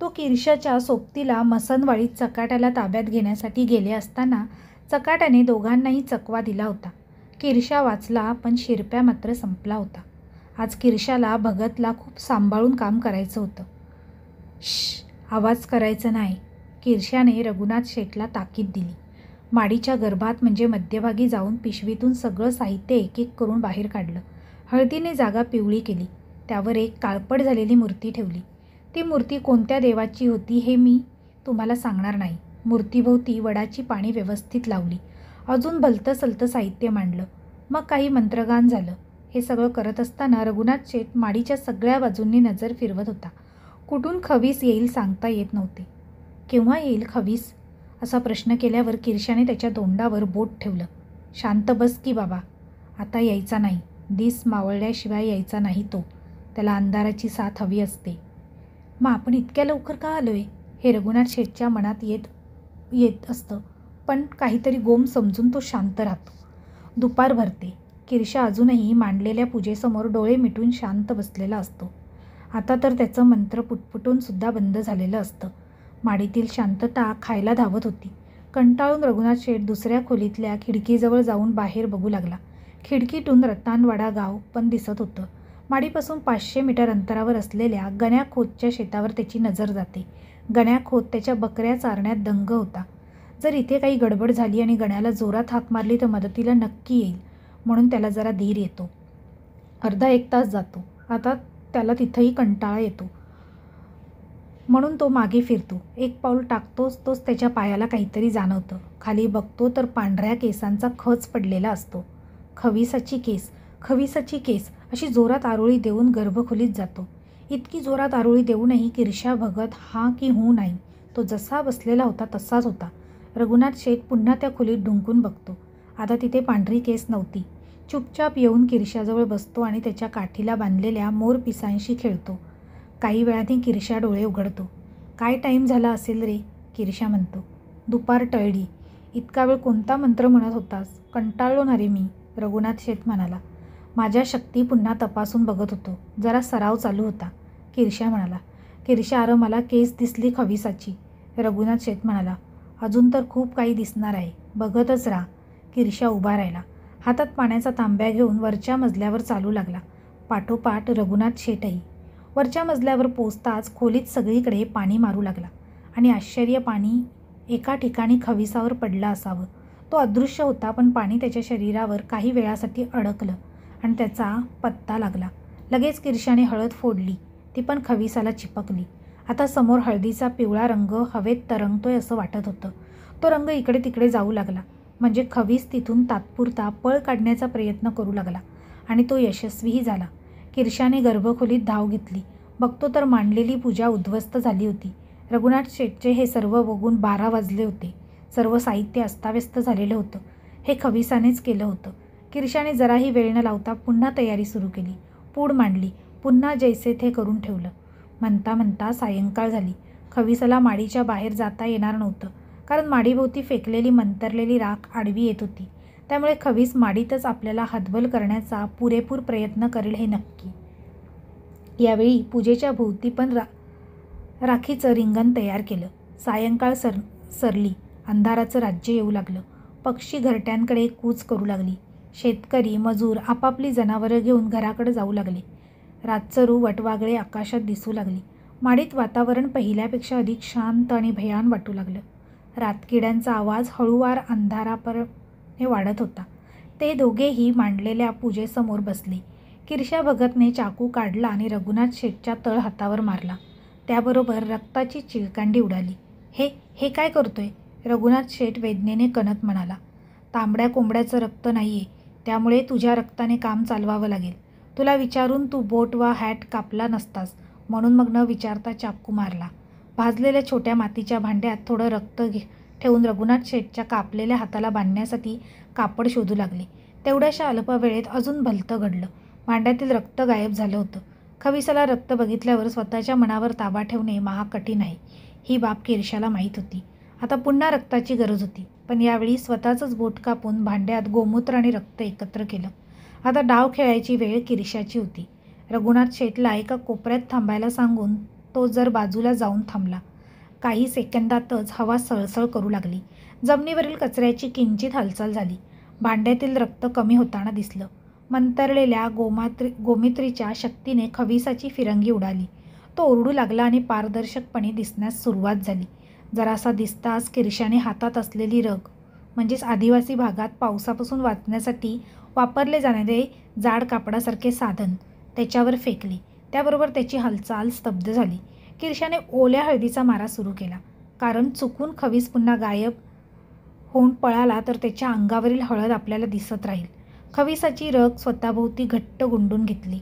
तो किरशाच्या सोबतीला मसनवाडीत चकाट्याला ताब्यात घेण्यासाठी गेले असताना चकाट्याने दोघांनाही चकवा दिला होता. किरशा वाचला, पण शिरप्या मात्र संपला होता. आज किरशाला भगतला खूप सांभाळून काम करायचं होतं. आवाज करायचा नाही, किरशाने रघुनाथ शेठला ताकीद दिली. माडीच्या गर्भात म्हणजे मध्यभागी जाऊन पिशवीतून सगळं साहित्य एक एक करून बाहेर काढलं. हळदीने जागा पिवळी केली. त्यावर एक काळपट झालेली मूर्ती ठेवली. ती मूर्ती कोणत्या देवाची होती हे मी तुम्हाला सांगणार नाही. मूर्तीभोवती वडाची पाने व्यवस्थित लावली. अजून भलतं सलतं साहित्य मांडलं. मग काही मंत्रगान झालं. हे सगळं करत असताना रघुनाथ शेठ माडीच्या सगळ्या बाजूंनी नजर फिरवत होता. कुठून खवीस येईल सांगता येत नव्हते. केव्हा येईल खवीस असा प्रश्न केल्यावर किरशाने त्याच्या तोंडावर बोट ठेवलं. शांत बस की बाबा, आता यायचा नाही. दिस मावळल्याशिवाय यायचा नाही तो. त्याला अंधाराची साथ हवी असते. मग आपण इतक्या लवकर का आलोय हे रघुनाथ शेठच्या मनात येत असतं, पण काहीतरी गोम समजून तो शांत राहतो. दुपार भरते. किरशा अजूनही मांडलेल्या पूजेसमोर डोळे मिटून शांत बसलेला असतो. आता तर त्याचं मंत्र पुटपुटून सुद्धा बंद झालेलं असतं. माडीतील शांतता खायला धावत होती. कंटाळून रघुनाथ शेठ दुसऱ्या खोलीतल्या खिडकीजवळ जाऊन बाहेर बघू लागला. खिडकीतून रतनवाडा गाव पण दिसत होतं. माडीपासून 500 मीटर अंतरावर असलेल्या गण्याखोतच्या शेतावर त्याची नजर जाते. गण्याखोत त्याच्या बकऱ्या चारण्यात दंग होता. जर इथे काही गडबड झाली आणि गण्याला जोरात हाक मारली तर मदतीला नक्की येईल, म्हणून त्याला जरा धीर येतो. अर्धा एक तास जातो. आता त्याला तिथंही कंटाळा येतो, म्हणून तो मागे फिरतो. एक पाऊल टाकतोच तोच त्याच्या पायाला काहीतरी जाणवतं. खाली बघतो तर पांढऱ्या केसांचा खच पडलेला असतो. खवीसाची केस अशी जोरात आरोळी देऊन गर्भखोलीत जातो. इतकी जोरात आरोळी देऊनही किरशा भगत हा की हू नाही. तो जसा बसलेला होता तसाच होता. रघुनाथ शेठ पुन्हा त्या खोलीत ढुंकून बघतो. आता तिथे पांढरी केस नव्हती. चुपचाप येऊन किरशाजवळ बसतो आणि त्याच्या काठीला बांधलेल्या मोरपिसांशी खेळतो. काही वेळाने किरशा डोळे उघडतो. काय टाईम झाला असेल रे, किरशा म्हणतो. दुपार टळली. इतका वेळ कोणता मंत्र म्हणत होतास? कंटाळलो ना रे मी, रघुनाथ शेठ म्हणाला. माझ्या शक्ती पुन्हा तपासून बघत होतो. जरा सराव चालू होता, किरशा म्हणाला. किरशा, अरे मला केस दिसली खवीसाची, रघुनाथ शेठ म्हणाला. अजून तर खूप काही दिसणार आहे, बघतच राहा. किरशा उभा राहिला. हातात पाण्याचा तांब्या घेऊन वरच्या मजल्यावर चालू लागला. पाठोपाठ रघुनाथ शेठही. वरच्या मजल्यावर पोचताच खोलीत सगळीकडे पाणी मारू लागला आणि आश्चर्य, पाणी एका ठिकाणी खवीसावर पडलं असावं. तो अदृश्य होता, पण पाणी त्याच्या शरीरावर काही वेळासाठी अडकलं आणि त्याचा पत्ता लागला. लगेच किरशाने हळद फोडली, ती पण खवीसाला चिपकली. आता समोर हळदीचा पिवळा रंग हवेत तरंगतोय असं वाटत होतं. तो रंग इकडे तिकडे जाऊ लागला, म्हणजे खवीस तिथून तात्पुरता पळ काढण्याचा प्रयत्न करू लागला आणि तो यशस्वीही झाला. किरशाने गर्भखोलीत धाव घेतली. बघतो तर मांडलेली पूजा उद्ध्वस्त झाली होती. रघुनाथ शेठचे हे सर्व बघून 12 वाजले होते. सर्व साहित्य अस्ताव्यस्त झालेलं होतं. हे खवीसानेच केलं होतं. किरशाने जराही वेळ न लावता पुन्हा तयारी सुरू केली. पूड मांडली, पुन्हा जैसे थे करून ठेवलं. म्हणता म्हणता सायंकाळ झाली. खवीसाला माडीच्या बाहेर जाता येणार नव्हतं, कारण माडीभोवती फेकलेली मंतरलेली राख आडवी येत होती. त्यामुळे खवीस माडीतच आपल्याला हतबल करण्याचा पुरेपूर प्रयत्न करेल हे नक्की. यावेळी पूजेच्या भोवती पण राखीचं रिंगण तयार केलं. सायंकाळ सरली. अंधाराचं राज्य येऊ लागलं. पक्षी घरट्यांकडे कूच करू लागली. शेतकरी मजूर आपापली जनावरं घेऊन घराकडे जाऊ लागले. रातचरू वटवागळे आकाशात दिसू लागली. माडीत वातावरण पहिल्यापेक्षा अधिक शांत आणि भयान वाटू लागलं. रातकिड्यांचा आवाज हळूवार अंधारापर्यंत वाढत होता. ते दोघेही मांडलेल्या पूजेसमोर बसले. किरशा भगतने चाकू काढला आणि रघुनाथ शेठच्या तळ हातावर मारला. त्याबरोबर रक्ताची चिळकांडी उडाली. हे काय करतोय, रघुनाथ शेठ वेदनेने कणत म्हणाला. तांबड्या कोंबड्याचं रक्त नाहीये, त्यामुळे तुझ्या रक्ताने काम चालवावं लागेल. तुला विचारून तू बोट वा हॅट कापला नसतास, म्हणून मग न विचारता चाकू मारला. भाजलेल्या छोट्या मातीच्या भांड्यात थोडं रक्त ठेवून रघुनाथ शेठच्या कापलेल्या हाताला बांधण्यासाठी कापड शोधू लागले. तेवढ्याशा अल्प वेळेत अजून भलतं घडलं. भांड्यातील रक्त गायब झालं होतं. खवीसाला रक्त बघितल्यावर स्वतःच्या मनावर ताबा ठेवणे महाकठीण आहे, ही बाब किरशाला माहीत होती. आता पुन्हा रक्ताची गरज होती, पण यावेळी स्वतःचंच बोट कापून भांड्यात गोमूत्र आणि रक्त एकत्र केलं. आता डाव खेळायची वेळ किरशाची होती. रघुनाथ शेठला एका कोपऱ्यात थांबायला सांगून तो जर बाजूला जाऊन थांबला. काही सेकंदातच हवा सळसळ करू लागली. जमिनीवरील कचऱ्याची किंचित हालचाल झाली. भांड्यातील रक्त कमी होताना दिसलं. मंतरलेल्या गोमित्रीच्या शक्तीने खवीसाची फिरंगी उडाली. तो ओरडू लागला आणि पारदर्शकपणे दिसण्यास सुरुवात झाली. जरासा दिसताच किरशाने हातात असलेली रग, म्हणजेच आदिवासी भागात पावसापासून वाचण्यासाठी वापरले जाणारे जाड कापडासारखे साधन त्याच्यावर फेकले. त्याबरोबर त्याची हालचाल स्तब्ध झाली. किरशाने ओल्या हळदीचा मारा सुरू केला, कारण चुकून खवीस पुन्हा गायब होऊन पळाला तर त्याच्या अंगावरील हळद आपल्याला दिसत राहील. खविसाची रग स्वतःभोवती घट्ट गुंडून घेतली.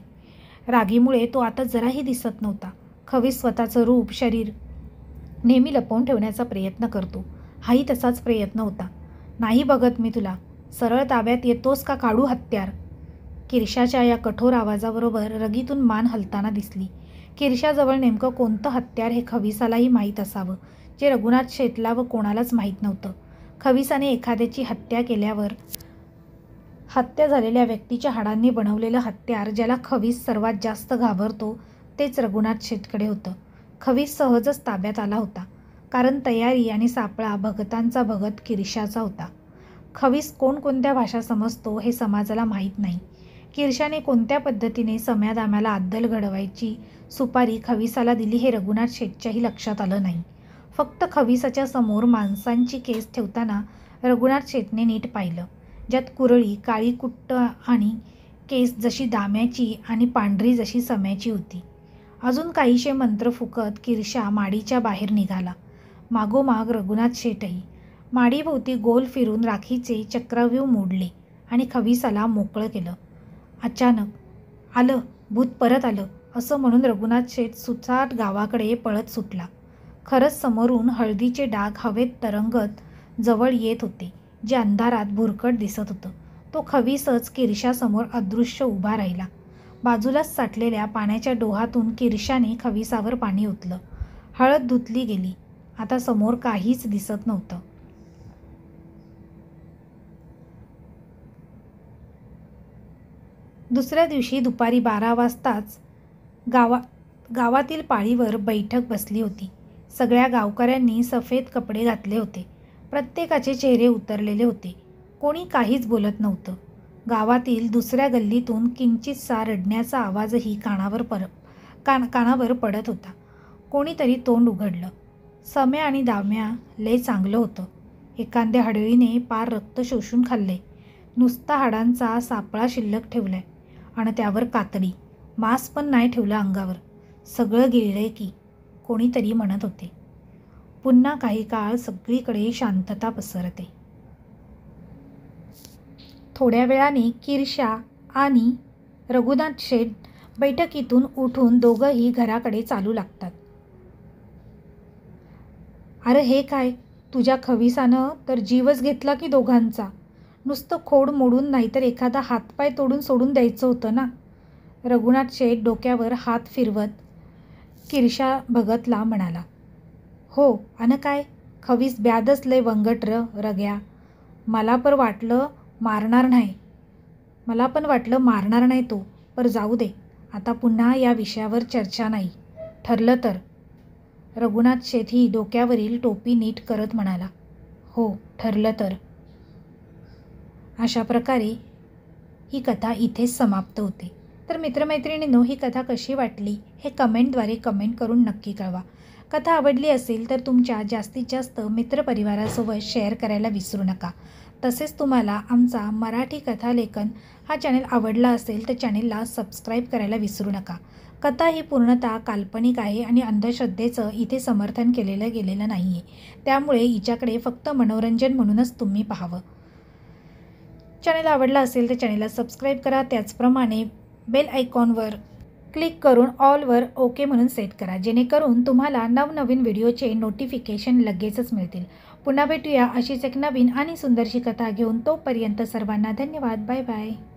रागीमुळे तो आता जराही दिसत नव्हता. खवीस स्वतःचं रूप, शरीर नेहमी लपवून ठेवण्याचा प्रयत्न करतो. हाही तसाच प्रयत्न होता. नाही बघत मी तुला. सरळ ताब्यात येतोस का काढू हत्यार? किरशाच्या या कठोर आवाजाबरोबर रगीतून मान हलताना दिसली. किरशाजवळ नेमकं कोणतं हत्यार हे खविसालाही माहीत असावं, जे रघुनाथ शेठला व कोणालाच माहीत नव्हतं. खविसाने एखाद्याची हत्या केल्यावर हत्या झालेल्या व्यक्तीच्या हाडांनी बनवलेलं हत्यार ज्याला खवीस सर्वात जास्त घाबरतो तेच रघुनाथ शेठकडे होतं. खवीस सहजच ताब्यात आला होता, कारण तयारी आणि सापळा भगतांचा भगत किरशाचा होता. खवीस कोणकोणत्या भाषा समजतो हे समाजाला माहीत नाही. किरशाने कोणत्या पद्धतीने सम्यादाम्याला अद्दल घडवायची सुपारी खविसाला दिली हे रघुनाथ शेठच्याही लक्षात आलं नाही. फक्त खविसाच्या समोर माणसांची केस ठेवताना रघुनाथ शेठने नीट पाहिलं, ज्यात कुरळी, काळी कुट्ट आणि केस जशी दाम्याची आणि पांढरी जशी सम्याची होती. अजून काहीशे मंत्र फुकत किरशा माडीच्या बाहेर निघाला. मागोमाग रघुनाथ शेठही. माडीभोवती गोल फिरून राखीचे चक्रव्यूह मोडले आणि खविसाला मोकळं केलं. अचानक आलं, भूत परत आलं असं म्हणून रघुनाथ शेठ सुसाट गावाकडे पळत सुटला. खरंच समोरून हळदीचे डाग हवेत तरंगत जवळ येत होते, जे अंधारात भुरकट दिसत होतं. तो खवीसच किरशासमोर अदृश्य उभा राहिला. बाजूलाच साठलेल्या पाण्याच्या डोहातून किरशाने खविसावर पाणी ओतलं. हळद धुतली गेली. आता समोर काहीच दिसत नव्हतं. दुसऱ्या दिवशी दुपारी 12 वाजताच गावातील पाळीवर बैठक बसली होती. सगळ्या गावकऱ्यांनी सफेद कपडे घातले होते. प्रत्येकाचे चेहरे उतरलेले होते. कोणी काहीच बोलत नव्हतं. गावातील दुसऱ्या गल्लीतून किंचितसा रडण्याचा आवाजही कानावर पडत होता. कोणीतरी तोंड उघडलं. सम्या आणि दाम्या लय चांगलं होतं. एखाद्या हडळीने पार रक्त शोषून खाल्ले. नुसता हाडांचा सापळा शिल्लक ठेवलाय आणि त्यावर कातडी, मांस पण नाही ठेवलं अंगावर. सगळं गिळलंय की, कोणीतरी म्हणत होते. पुन्हा काही काळ सगळीकडे शांतता पसरते. थोड्या वेळाने किरशा आणि रघुनाथ शेठ बैठकीतून उठून दोघंही घराकडे चालू लागतात. अरे हे काय, तुझ्या खविसानं तर जीवच घेतला की दोघांचा. नुसतं खोड मोडून नाहीतर एखादा हातपाय तोडून सोडून द्यायचं होतं ना. रघुनाथ शेठ डोक्यावर हात फिरवत किरशा भगतला म्हणाला. हो अन काय, खवीस ब्यादच लय वंगट रग्या. मला पण वाटलं मारणार नाही तो, पर जाऊ दे, आता पुन्हा या विषयावर चर्चा नाही. ठरलं तर. रघुनाथ शेठही डोक्यावरील टोपी नीट करत म्हणाला. हो ठरलं तर. अशा प्रकारे ही कथा इथेच समाप्त होते. तर मित्रमैत्रिणींनो, ही कथा कशी वाटली हे कमेंटद्वारे कमेंट करून नक्की कळवा. कथा आवडली असेल तर तुमच्या जास्तीत जास्त मित्रपरिवारासोबत शेअर करायला विसरू नका. तसेच तुम्हाला आमचा मराठी कथालेखन हा चॅनल आवडला असेल तर चॅनेलला सबस्क्राईब करायला विसरू नका. कथा ही पूर्णतः काल्पनिक आहे आणि अंधश्रद्धेचं इथे समर्थन केलेलं गेलेलं नाही आहे. त्यामुळे हिच्याकडे फक्त मनोरंजन म्हणूनच तुम्ही पाहावं. चॅनल आवडला असेल तर चॅनेलला सबस्क्राईब करा. त्याचप्रमाणे बेल आयकॉनवर क्लिक करून ऑलवर ओके म्हणून सेट करा, जेणेकरून तुम्हाला नवनवीन व्हिडिओचे नोटिफिकेशन लगेचच मिळतील. पुन्हा भेटूया अशीच एक नवीन आणि सुंदरशी कथा घेऊन. तोपर्यंत सर्वांना धन्यवाद. Bye bye.